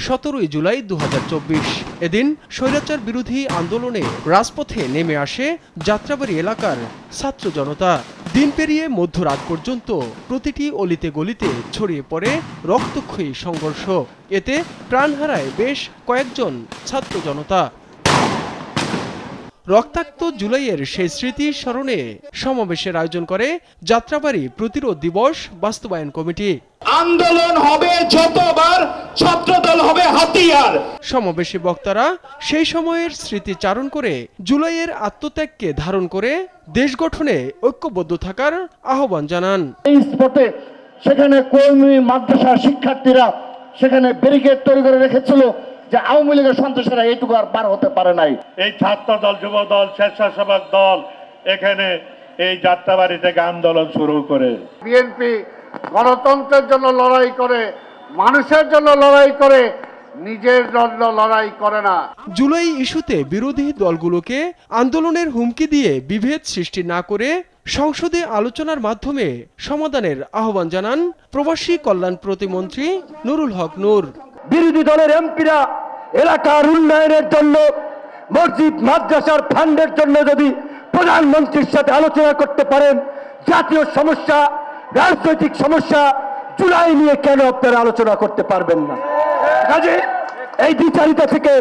17 জুলাই 2024। এদিন স্বৈরাচার বিরোধী আন্দোলনে রাজপথে নেমে আসে যাত্রাবাড়ী এলাকার ছাত্র জনতা। দিন পেরিয়ে মধ্যরাত পর্যন্ত প্রতিটি অলিতে গলিতে ছড়িয়ে পড়ে রক্তক্ষয়ী সংঘর্ষ। এতে প্রাণ হারায় বেশ কয়েকজন ছাত্র জনতা। রক্তাক্ত জুলাইয়ের সেই স্মৃতি স্মরণে সমাবেশের আয়োজন করে যাত্রাবাড়ী প্রতিরোধ দিবস বাস্তবায়ন কমিটি। আন্দোলন হবে যতবার, ছাত্রদল হবে হাতিয়ার। সমাবেশে বক্তারা সেই সময়ের স্মৃতিচারণ করে জুলাইয়ের আত্মত্যাগকে ধারণ করে দেশ গঠনে ঐক্যবদ্ধ থাকার আহ্বান জানান। এই স্পটে সেখানে কর্মী মাদ্রাসার শিক্ষার্থীরা সেখানে ব্যারিকেড তৈরি করে রেখেছিল যে আওয়ামী লীগের সন্ত্রাসীরা এইটুকু আর পার হতে পারে নাই। এই ছাত্র দল, যুব দল, স্বেচ্ছাসেবক দল এখানে এই যাত্রাবাড়ি থেকে আন্দোলন শুরু করে। বিএনপি গণতন্ত্রের জন্য লড়াই করে, মানুষের জন্য লড়াই করে, নিজের জন্য লড়াই করে না। জুলাই ইস্যুতে বিরোধী দলগুলোকে আন্দোলনের হুমকি দিয়ে বিভেদ সৃষ্টি না করে সংসদে আলোচনার মাধ্যমে সমাধানের আহ্বান জানান প্রবাসী কল্যাণ প্রতিমন্ত্রী নুরুল হক নূর। বিরোধী দলের এমপিরা এলাকার উন্নয়নের জন্য, মসজিদ মাদ্রাসার ফান্ডের জন্য যদি প্রধানমন্ত্রীর সাথে আলোচনা করতে পারেন, জাতীয় সমস্যা, রাজনৈতিক সমস্যা জুলাই নিয়ে কেন আপনারা আলোচনা করতে পারবেন না? কাজে এই দ্বিচারিতা থেকে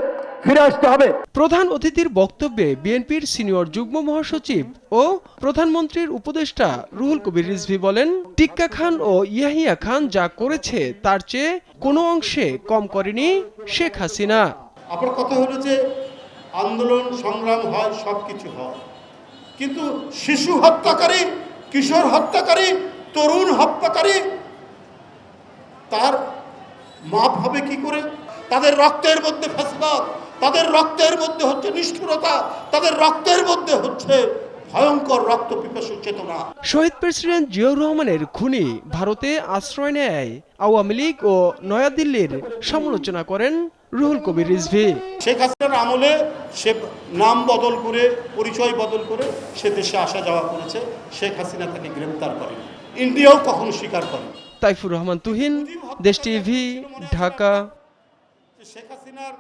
ফিরে আসতে হবে। প্রধান অতিথির বক্তব্যে বিএনপির সিনিয়র যুগ্ম মহাসচিব ও প্রধানমন্ত্রীর উপদেষ্টা রুহুল কবির রিজভী বলেন, টিক্কা খান ও ইয়াহিয়া খান যা করেছে তার চেয়ে কোনো অংশে কম করেনি শেখ হাসিনা। আপনার কথা হলো যে আন্দোলন সংগ্রাম হয়, সবকিছু হয়, কিন্তু শিশু হত্যাকারী, কিশোর হত্যাকারী, তরুণ হত্যাকারী তার মাপ হবে কি করে? তাদের রক্তের মধ্যে ফ্যাসিবাদ, তাদের রক্তের মধ্যে হচ্ছে নিষ্ঠুরতা, তাদের রক্তের মধ্যে হচ্ছে ভয়ঙ্কর রক্ত পিপাসু চেতনা। শহীদ প্রেসিডেন্ট জিয়াউর রহমানের খুনি ভারতে আশ্রয় নেয় আওয়ামী লীগ ও নয়াদিল্লির সমালোচনা করেন রুহুল কবির রিজভী। শেখ হাসিনার আমলে সে নাম বদল করে, পরিচয় বদল করে সে দেশে আসা যাওয়া করেছে। শেখ হাসিনা তাকে গ্রেফতার করেনি, ইন্ডিয়াও কখনো স্বীকার করেনি। তাইফুর রহমান তুহিন, দেশ টিভি, ঢাকা। শেখ হাসিনার